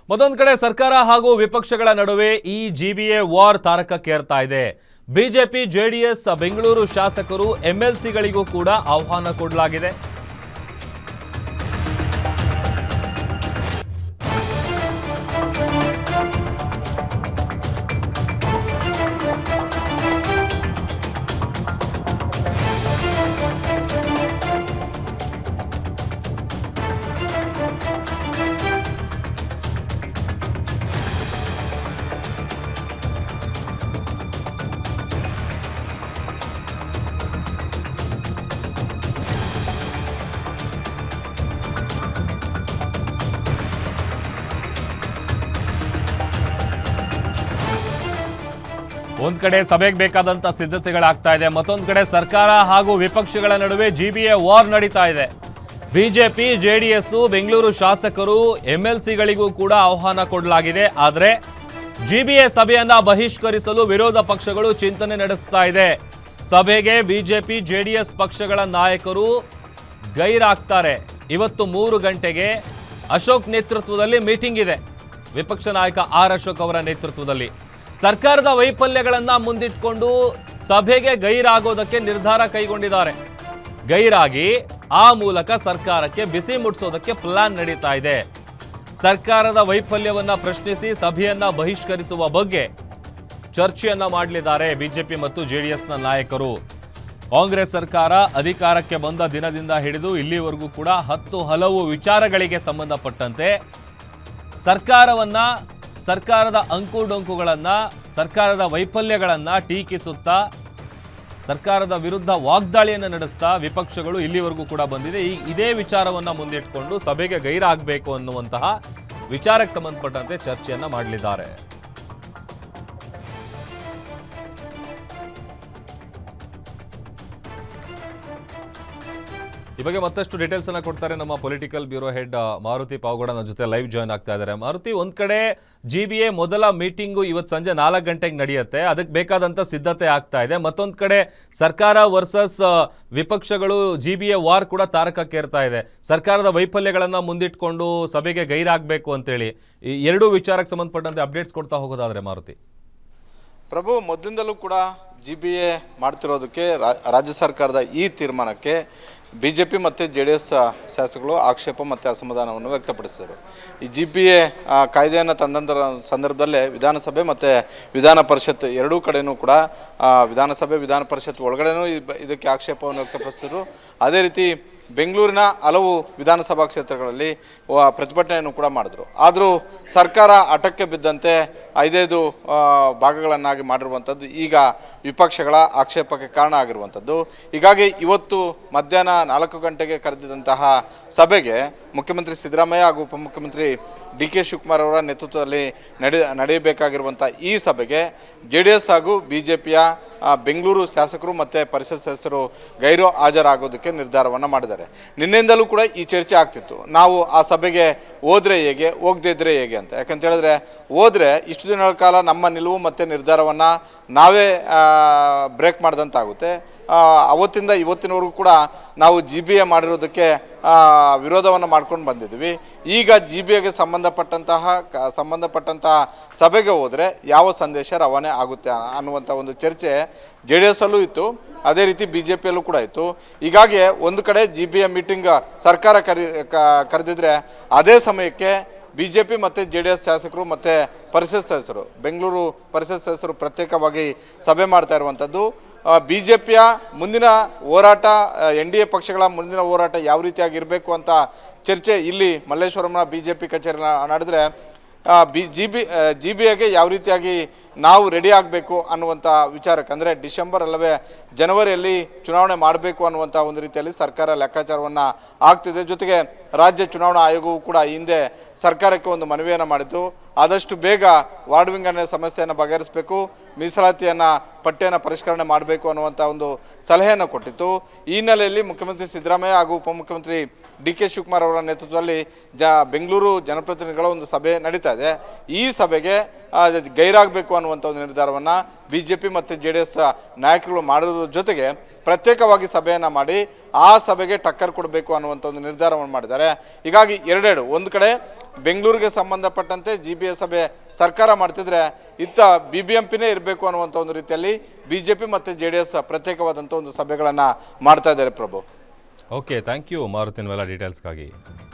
ಮತ್ತೊಂದು ಕಡೆ ಸರ್ಕಾರ ಹಾಗೂ ವಿಪಕ್ಷಗಳ ನಡುವೆ ಈ ಜಿಬಿಎ ವಾರ್ ತಾರಕಕ್ಕೇರ್ತಾ ಇದೆ. ಬಿಜೆಪಿ ಜೆಡಿಎಸ್ ಬೆಂಗಳೂರು ಶಾಸಕರು ಎಂಎಲ್ಸಿಗಳಿಗೂ ಕೂಡ ಆಹ್ವಾನ ಕೊಡಲಾಗಿದೆ. ಒಂದ್ ಕಡೆ ಸಭೆಗೆ ಬೇಕಾದಂತ ಸಿದ್ಧತೆಗಳಾಗ್ತಾ ಇದೆ, ಮತ್ತೊಂದು ಕಡೆ ಸರ್ಕಾರ ಹಾಗೂ ವಿಪಕ್ಷಗಳ ನಡುವೆ ಜಿಬಿಎ ವಾರ್ ನಡೀತಾ ಇದೆ. ಬಿಜೆಪಿ ಜೆಡಿಎಸ್ ಬೆಂಗಳೂರು ಶಾಸಕರು ಎಂಎಲ್ಸಿಗಳಿಗೂ ಕೂಡ ಆಹ್ವಾನ ಕೊಡಲಾಗಿದೆ. ಆದರೆ ಜಿಬಿಎ ಸಭೆಯನ್ನ ಬಹಿಷ್ಕರಿಸಲು ವಿರೋಧ ಪಕ್ಷಗಳು ಚಿಂತನೆ ನಡೆಸ್ತಾ ಇದೆ. ಸಭೆಗೆ ಬಿಜೆಪಿ ಜೆಡಿಎಸ್ ಪಕ್ಷಗಳ ನಾಯಕರು ಗೈರಾಗ್ತಾರೆ. ಇವತ್ತು 3 ಗಂಟೆಗೆ ಅಶೋಕ್ ನೇತೃತ್ವದಲ್ಲಿ ಮೀಟಿಂಗ್ ಇದೆ. ವಿಪಕ್ಷ ನಾಯಕ ಆರ್ ಅಶೋಕ್ ಅವರ ನೇತೃತ್ವದಲ್ಲಿ ಸರ್ಕಾರದ ವೈಫಲ್ಯಗಳನ್ನ ಮುಂದಿಟ್ಕೊಂಡು ಸಭೆಗೆ ಗೈರಾಗೋದಕ್ಕೆ ನಿರ್ಧಾರ ಕೈಗೊಂಡಿದ್ದಾರೆ. ಗೈರಾಗಿ ಆ ಮೂಲಕ ಸರ್ಕಾರಕ್ಕೆ ಬಿಸಿ ಮುಟ್ಟಿಸೋದಕ್ಕೆ ಪ್ಲಾನ್ ನಡೀತಾ ಇದೆ. ಸರ್ಕಾರದ ವೈಫಲ್ಯವನ್ನ ಪ್ರಶ್ನಿಸಿ ಸಭೆಯನ್ನ ಬಹಿಷ್ಕರಿಸುವ ಬಗ್ಗೆ ಚರ್ಚೆಯನ್ನ ಮಾಡಲಿದ್ದಾರೆ ಬಿಜೆಪಿ ಮತ್ತು ಜೆಡಿಎಸ್ನ ನಾಯಕರು. ಕಾಂಗ್ರೆಸ್ ಸರ್ಕಾರ ಅಧಿಕಾರಕ್ಕೆ ಬಂದ ದಿನದಿಂದ ಹಿಡಿದು ಇಲ್ಲಿವರೆಗೂ ಕೂಡ 10 ಹಲವು ವಿಚಾರಗಳಿಗೆ ಸಂಬಂಧಪಟ್ಟಂತೆ ಸರ್ಕಾರದ ಅಂಕುಡೊಂಕುಗಳನ್ನ, ಸರ್ಕಾರದ ವೈಫಲ್ಯಗಳನ್ನ ಟೀಕಿಸುತ್ತಾ ಸರ್ಕಾರದ ವಿರುದ್ಧ ವಾಗ್ದಾಳಿಯನ್ನು ನಡೆಸ್ತಾ ವಿಪಕ್ಷಗಳು ಇಲ್ಲಿವರೆಗೂ ಕೂಡ ಬಂದಿದೆ. ಇದೇ ವಿಚಾರವನ್ನ ಮುಂದಿಟ್ಕೊಂಡು ಸಭೆಗೆ ಗೈರಾಗಬೇಕು ಅನ್ನುವಂತಹ ವಿಚಾರಕ್ಕೆ ಸಂಬಂಧಪಟ್ಟಂತೆ ಚರ್ಚೆಯನ್ನ ಮಾಡಲಿದ್ದಾರೆ. ಈ ಬಗ್ಗೆ ಮತ್ತಷ್ಟು ಡೀಟೇಲ್ಸ್ ಅನ್ನ ಕೊಡ್ತಾರೆ ನಮ್ಮ political bureau head Maruti Pavagowda ನನ್ನ ಜೊತೆ ಲೈವ್ ಜಾಯ್ನ್ ಆಗ್ತಾ ಇದ್ದಾರೆ. ಮಾರುತಿ, ಒಂದ್ ಕಡೆ ಜಿಬಿಎ ಮೊದಲ ಮೀಟಿಂಗು ಇವತ್ತು ಸಂಜೆ 4 ಗಂಟೆಗೆ ನಡೆಯುತ್ತೆ, ಅದಕ್ಕೆ ಬೇಕಾದಂತ ಸಿದ್ಧತೆ ಆಗ್ತಾ ಇದೆ. ಮತ್ತೊಂದ್ ಕಡೆ ಸರ್ಕಾರ ವರ್ಸಸ್ ವಿಪಕ್ಷಗಳು ಜಿಬಿಎ ವಾರ್ ಕೂಡ ತಾರಕಕ್ಕೇರ್ತಾ ಇದೆ. ಸರ್ಕಾರದ ವೈಫಲ್ಯಗಳನ್ನ ಮುಂದಿಟ್ಕೊಂಡು ಸಭೆಗೆ ಗೈರಾಗಬೇಕು ಅಂತೇಳಿ ಈ ಎರಡೂ ವಿಚಾರಕ್ಕೆ ಸಂಬಂಧಪಟ್ಟಂತೆ ಅಪ್ಡೇಟ್ಸ್ ಕೊಡ್ತಾ ಹೋಗೋದಾದ್ರೆ ಮಾರುತಿ. ಪ್ರಭು, ಮೊದಲಿಂದಲೂ ಕೂಡ ಜಿಬಿಎ ಮಾಡ್ತಿರೋದಕ್ಕೆ ರಾಜ್ಯ ಸರ್ಕಾರದ ಈ ತೀರ್ಮಾನಕ್ಕೆ ಬಿಜೆಪಿ ಮತ್ತು ಜೆಡಿಎಸ್ ಶಾಸಕರು ಆಕ್ಷೇಪ ಮತ್ತು ಅಸಮಾಧಾನವನ್ನು ವ್ಯಕ್ತಪಡಿಸಿದರು. ಈ ಜಿಬಿಎ ಕಾಯ್ದೆಯನ್ನು ತಂದಂಥ ಸಂದರ್ಭದಲ್ಲೇ ವಿಧಾನಸಭೆ ಮತ್ತು ವಿಧಾನ ಪರಿಷತ್ ಎರಡೂ ಕಡೆಯೂ ಕೂಡ ವಿಧಾನಸಭೆ ವಿಧಾನ ಪರಿಷತ್ ಒಳಗಡೆನೂ ಇದಕ್ಕೆ ಆಕ್ಷೇಪವನ್ನು ವ್ಯಕ್ತಪಡಿಸಿದರು. ಅದೇ ರೀತಿ ಬೆಂಗಳೂರಿನ ಹಲವು ವಿಧಾನಸಭಾ ಕ್ಷೇತ್ರಗಳಲ್ಲಿ ಪ್ರತಿಭಟನೆಯನ್ನು ಕೂಡ ಮಾಡಿದ್ರು. ಆದರೂ ಸರ್ಕಾರ ಹಠಕ್ಕೆ ಬಿದ್ದಂತೆ 5 ಭಾಗಗಳನ್ನಾಗಿ ಮಾಡಿರುವಂಥದ್ದು ಈಗ ವಿಪಕ್ಷಗಳ ಆಕ್ಷೇಪಕ್ಕೆ ಕಾರಣ ಆಗಿರುವಂಥದ್ದು. ಹೀಗಾಗಿ ಇವತ್ತು ಮಧ್ಯಾಹ್ನ 4 ಗಂಟೆಗೆ ಕರೆದಿದ್ದಂತಹ ಸಭೆಗೆ ಮುಖ್ಯಮಂತ್ರಿ ಸಿದ್ದರಾಮಯ್ಯ ಹಾಗೂ ಉಪಮುಖ್ಯಮಂತ್ರಿ ಡಿ.ಕೆ. ಶಿವಕುಮಾರ್ ಅವರ ನೇತೃತ್ವದಲ್ಲಿ ನಡೆಯಬೇಕಾಗಿರುವಂಥ ಈ ಸಭೆಗೆ ಜೆಡಿಎಸ್ ಹಾಗೂ ಬಿಜೆಪಿಯ ಬೆಂಗಳೂರು ಶಾಸಕರು ಮತ್ತು ಪರಿಷತ್ ಸದಸ್ಯರು ಗೈರು ಹಾಜರಾಗೋದಕ್ಕೆ ನಿರ್ಧಾರವನ್ನು ಮಾಡಿದ್ದಾರೆ. ನಿನ್ನೆಯಿಂದಲೂ ಕೂಡ ಈ ಚರ್ಚೆ ಆಗ್ತಿತ್ತು, ನಾವು ಆ ಸಭೆಗೆ ಹೋದರೆ ಹೇಗೆ, ಹೋಗದೇ ಇದ್ದರೆ ಹೇಗೆ ಅಂತ. ಯಾಕಂತ ಹೇಳಿದ್ರೆ ಹೋದರೆ ಇಷ್ಟು ದಿನಗಳ ಕಾಲ ನಮ್ಮ ನಿಲುವು ಮತ್ತು ನಿರ್ಧಾರವನ್ನು ನಾವೇ ಬ್ರೇಕ್ ಮಾಡಿದಂತಾಗುತ್ತೆ. ಅವತ್ತಿಂದ ಇವತ್ತಿನವರೆಗೂ ಕೂಡ ನಾವು ಜಿಬಿಎ ಮಾಡಿರೋದಕ್ಕೆ ವಿರೋಧವನ್ನು ಮಾಡ್ಕೊಂಡು ಬಂದಿದ್ವಿ. ಈಗ ಜಿಬಿಎಗೆ ಸಂಬಂಧಪಟ್ಟಂತಹ ಸಭೆಗೆ ಹೋದರೆ ಯಾವ ಸಂದೇಶ ರವಾನೆ ಆಗುತ್ತೆ ಅನ್ನುವಂಥ ಒಂದು ಚರ್ಚೆ ಜೆ ಡಿ ಎಸ್ ಅಲ್ಲೂ ಇತ್ತು, ಅದೇ ರೀತಿ ಬಿ ಜೆ ಪಿಯಲ್ಲೂ ಕೂಡ ಇತ್ತು. ಹೀಗಾಗಿ ಒಂದು ಕಡೆ ಜಿಬಿಎ ಮೀಟಿಂಗ್ ಸರ್ಕಾರ ಕರೆದಿದ್ರೆ ಅದೇ ಸಮಯಕ್ಕೆ ಬಿ ಜೆ ಪಿ ಮತ್ತು ಜೆ ಡಿ ಎಸ್ ಶಾಸಕರು ಮತ್ತು ಪರಿಷತ್ ಸದಸ್ಯರು, ಬೆಂಗಳೂರು ಪರಿಷತ್ ಸದಸ್ಯರು ಪ್ರತ್ಯೇಕವಾಗಿ ಸಭೆ ಮಾಡ್ತಾ ಇರುವಂಥದ್ದು. ಬಿ ಜೆ ಪಿಯ ಮುಂದಿನ ಹೋರಾಟ, NDA ಪಕ್ಷಗಳ ಮುಂದಿನ ಹೋರಾಟ ಯಾವ ರೀತಿಯಾಗಿರಬೇಕು ಅಂತ ಚರ್ಚೆ ಇಲ್ಲಿ ಮಲ್ಲೇಶ್ವರಂನ BJP ಕಚೇರಿ ನಡೆದರೆ ಜಿಬಿಎಗೆ ಯಾವ ರೀತಿಯಾಗಿ ನಾವು ರೆಡಿ ಆಗಬೇಕು ಅನ್ನುವಂಥ ವಿಚಾರಕ್ಕೆ, ಅಂದರೆ ಡಿಸೆಂಬರ್ ಅಲ್ಲವೇ ಜನವರಿಯಲ್ಲಿ ಚುನಾವಣೆ ಮಾಡಬೇಕು ಅನ್ನುವಂಥ ಒಂದು ರೀತಿಯಲ್ಲಿ ಸರ್ಕಾರ ಲೆಕ್ಕಾಚಾರವನ್ನು ಆಗ್ತಿದೆ. ಜೊತೆಗೆ ರಾಜ್ಯ ಚುನಾವಣಾ ಆಯೋಗವು ಕೂಡ ಹಿಂದೆ ಸರ್ಕಾರಕ್ಕೆ ಒಂದು ಮನವಿಯನ್ನು ಮಾಡಿದ್ದು, ಆದಷ್ಟು ಬೇಗ ವಾರ್ಡ್ ವಿಂಗ್ ಅನ್ನೋ ಸಮಸ್ಯೆಯನ್ನು ಬಗೆಹರಿಸಬೇಕು, ಮೀಸಲಾತಿಯನ್ನು ಪಟ್ಟಿಯನ್ನು ಪರಿಷ್ಕರಣೆ ಮಾಡಬೇಕು ಅನ್ನುವಂಥ ಒಂದು ಸಲಹೆಯನ್ನು ಕೊಟ್ಟಿತ್ತು. ಈ ಹಿನ್ನೆಲೆಯಲ್ಲಿ ಮುಖ್ಯಮಂತ್ರಿ ಸಿದ್ದರಾಮಯ್ಯ ಹಾಗೂ ಉಪಮುಖ್ಯಮಂತ್ರಿ ಡಿ.ಕೆ. ಶಿವಕುಮಾರ್ ಅವರ ನೇತೃತ್ವದಲ್ಲಿ ಬೆಂಗಳೂರು ಜನಪ್ರತಿನಿಧಿಗಳ ಒಂದು ಸಭೆ ನಡೀತಾ ಇದೆ. ಈ ಸಭೆಗೆ ಗೈರಾಗಬೇಕು ಅನ್ನುವಂಥ ಒಂದು ನಿರ್ಧಾರವನ್ನು BJP ಮತ್ತು JDS ನಾಯಕರುಗಳು ಮಾಡೋದ್ರ ಜೊತೆಗೆ ಪ್ರತ್ಯೇಕವಾಗಿ ಸಭೆಯನ್ನು ಮಾಡಿ ಆ ಸಭೆಗೆ ಟಕ್ಕರ್ ಕೊಡಬೇಕು ಅನ್ನುವಂಥ ಒಂದು ನಿರ್ಧಾರವನ್ನು ಮಾಡಿದ್ದಾರೆ. ಹೀಗಾಗಿ ಎರಡೆರಡು, ಒಂದು ಕಡೆ ಬೆಂಗಳೂರಿಗೆ ಸಂಬಂಧಪಟ್ಟಂತೆ GBA ಸಭೆ ಸರ್ಕಾರ ಮಾಡ್ತಿದ್ರೆ ಇತ್ತ BBMPನೇ ಇರಬೇಕು ಅನ್ನುವಂಥ ಒಂದು ರೀತಿಯಲ್ಲಿ BJP ಮತ್ತು JDS ಪ್ರತ್ಯೇಕವಾದಂಥ ಒಂದು ಸಭೆಗಳನ್ನು ಮಾಡ್ತಾ ಇದ್ದಾರೆ ಪ್ರಭು. ಓಕೆ, ಥ್ಯಾಂಕ್ ಯು ಮಾರುತಿನ್ವೆಲ್ಲ ಡೀಟೇಲ್ಸ್ಗಾಗಿ.